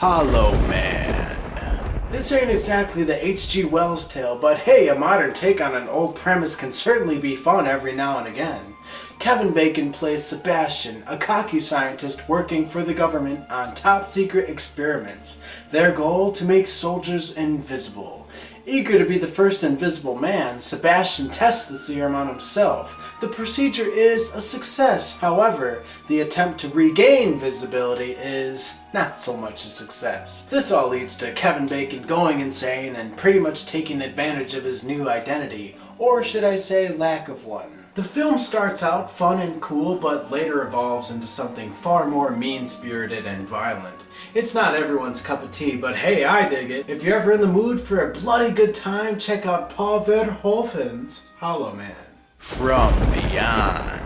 Hollow Man. This ain't exactly the H.G. Wells tale, but hey, a modern take on an old premise can certainly be fun every now and again. Kevin Bacon plays Sebastian, a cocky scientist working for the government on top-secret experiments. Their goal, to make soldiers invisible. Eager to be the first invisible man, Sebastian tests the serum on himself. The procedure is a success, however, the attempt to regain visibility is not so much a success. This all leads to Kevin Bacon going insane and pretty much taking advantage of his new identity, or should I say lack of one. The film starts out fun and cool, but later evolves into something far more mean-spirited and violent. It's not everyone's cup of tea, but hey, I dig it. If you're ever in the mood for a bloody good time, check out Paul Verhoeven's Hollow Man. From Beyond.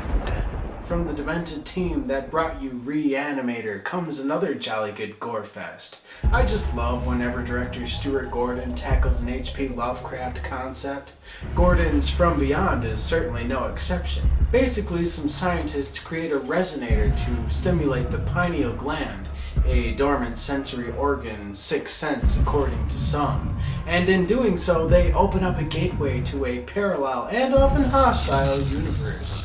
From the demented team that brought you Reanimator comes another jolly good gore fest. I just love whenever director Stuart Gordon tackles an H.P. Lovecraft concept. Gordon's From Beyond is certainly no exception. Basically, some scientists create a resonator to stimulate the pineal gland, a dormant sensory organ, sixth sense according to some, and in doing so they open up a gateway to a parallel and often hostile universe.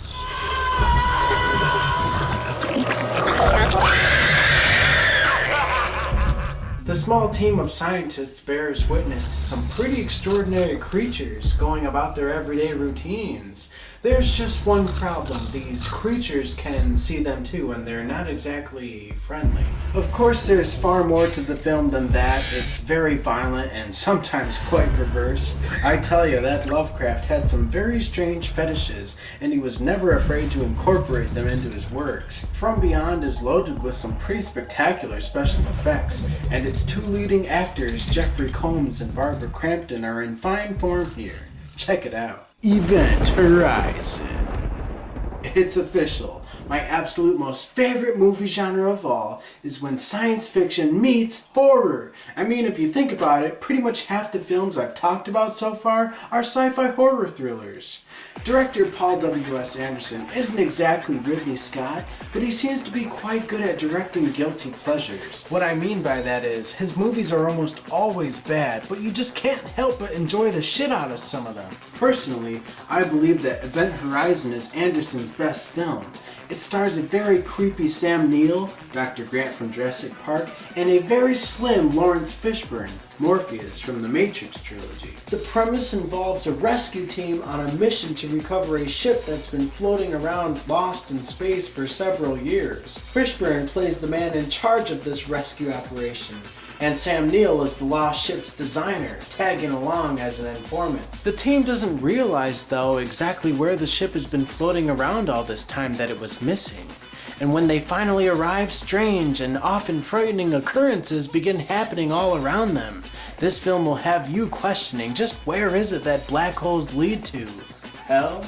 The small team of scientists bears witness to some pretty extraordinary creatures going about their everyday routines. There's just one problem: these creatures can see them too, and they're not exactly friendly. Of course, there's far more to the film than that. It's very violent and sometimes quite perverse. I tell you, that Lovecraft had some very strange fetishes, and he was never afraid to incorporate them into his works. From Beyond is loaded with some pretty spectacular special effects, and its two leading actors, Jeffrey Combs and Barbara Crampton, are in fine form here. Check it out. Event Horizon. It's official. My absolute most favorite movie genre of all is when science fiction meets horror. I mean, if you think about it, pretty much half the films I've talked about so far are sci-fi horror thrillers. Director Paul W.S. Anderson isn't exactly Ridley Scott, but he seems to be quite good at directing guilty pleasures. What I mean by that is, his movies are almost always bad, but you just can't help but enjoy the shit out of some of them. Personally, I believe that Event Horizon is Anderson's best film. It stars a very creepy Sam Neill, Dr. Grant from Jurassic Park, and a very slim Lawrence Fishburne, Morpheus from the Matrix trilogy. The premise involves a rescue team on a mission to recover a ship that's been floating around lost in space for several years. Fishburne plays the man in charge of this rescue operation, and Sam Neill is the lost ship's designer, tagging along as an informant. The team doesn't realize, though, exactly where the ship has been floating around all this time that it was missing. And when they finally arrive, strange and often frightening occurrences begin happening all around them. This film will have you questioning just where is it that black holes lead to? Hell?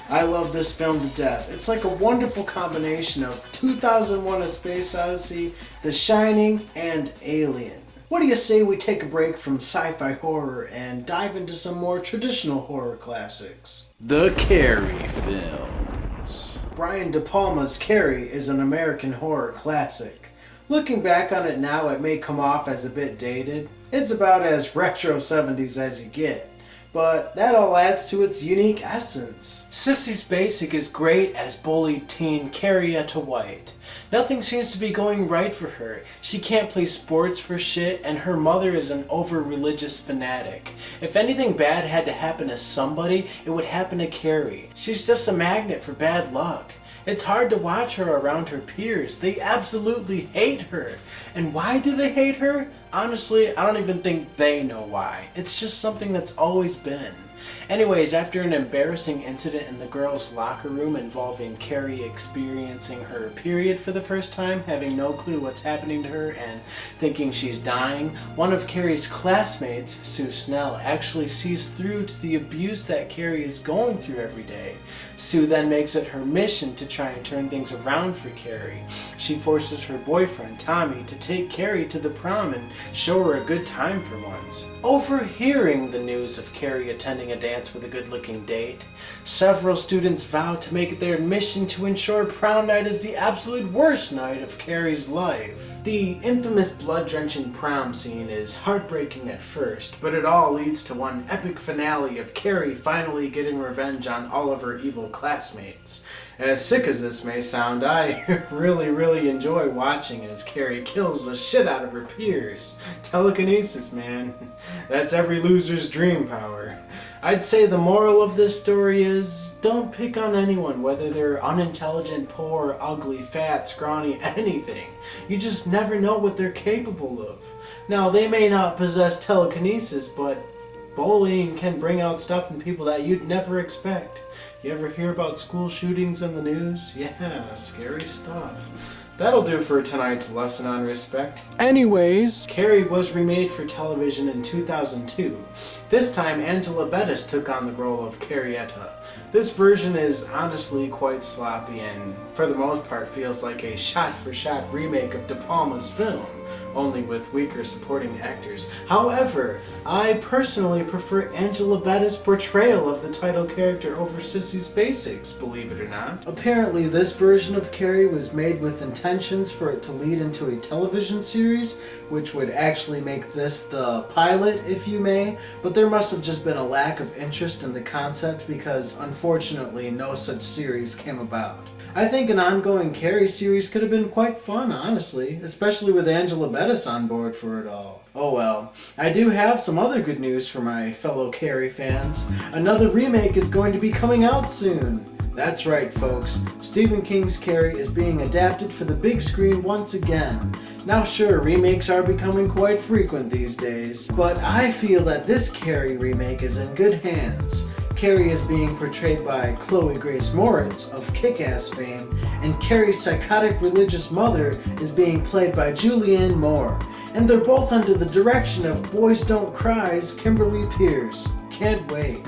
I love this film to death. It's like a wonderful combination of 2001: A Space Odyssey, The Shining, and Alien. What do you say we take a break from sci-fi horror and dive into some more traditional horror classics? The Carrie films. Brian De Palma's Carrie is an American horror classic. Looking back on it now, it may come off as a bit dated. It's about as retro 70s as you get. But that all adds to its unique essence. Sissy Spacek is great as bullied teen Carrietta White. Nothing seems to be going right for her. She can't play sports for shit, and her mother is an over-religious fanatic. If anything bad had to happen to somebody, it would happen to Carrie. She's just a magnet for bad luck. It's hard to watch her around her peers. They absolutely hate her. And why do they hate her? Honestly, I don't even think they know why. It's just something that's always been. Anyways, after an embarrassing incident in the girls' locker room involving Carrie experiencing her period for the first time, having no clue what's happening to her and thinking she's dying, one of Carrie's classmates, Sue Snell, actually sees through to the abuse that Carrie is going through every day. Sue then makes it her mission to try and turn things around for Carrie. She forces her boyfriend, Tommy, to take Carrie to the prom and show her a good time for once. Overhearing the news of Carrie attending a dance with a good-looking date. Several students vow to make it their mission to ensure prom night is the absolute worst night of Carrie's life. The infamous blood-drenching prom scene is heartbreaking at first, but it all leads to one epic finale of Carrie finally getting revenge on all of her evil classmates. As sick as this may sound, I really enjoy watching as Carrie kills the shit out of her peers. Telekinesis, man. That's every loser's dream power. I'd say the moral of this story is, don't pick on anyone, whether they're unintelligent, poor, ugly, fat, scrawny, anything. You just never know what they're capable of. Now, they may not possess telekinesis, but bullying can bring out stuff in people that you'd never expect. You ever hear about school shootings in the news? Yeah, scary stuff. That'll do for tonight's lesson on respect. Anyways, Carrie was remade for television in 2002. This time, Angela Bettis took on the role of Carrietta. This version is honestly quite sloppy and, for the most part, feels like a shot-for-shot remake of De Palma's film, only with weaker supporting actors. However, I personally prefer Angela Bettis' portrayal of the title character over Sissy Spacek's, believe it or not. Apparently, this version of Carrie was made with intentions for it to lead into a television series, which would actually make this the pilot, if you may, but there must have just been a lack of interest in the concept because, unfortunately, no such series came about. I think an ongoing Carrie series could have been quite fun, honestly, especially with Angela Bettis on board for it all. Oh well, I do have some other good news for my fellow Carrie fans. Another remake is going to be coming out soon. That's right, folks. Stephen King's Carrie is being adapted for the big screen once again. Now sure, remakes are becoming quite frequent these days, but I feel that this Carrie remake is in good hands. Carrie is being portrayed by Chloe Grace Moretz of Kick-Ass fame, and Carrie's psychotic religious mother is being played by Julianne Moore. And they're both under the direction of Boys Don't Cry's Kimberly Pierce. Can't wait.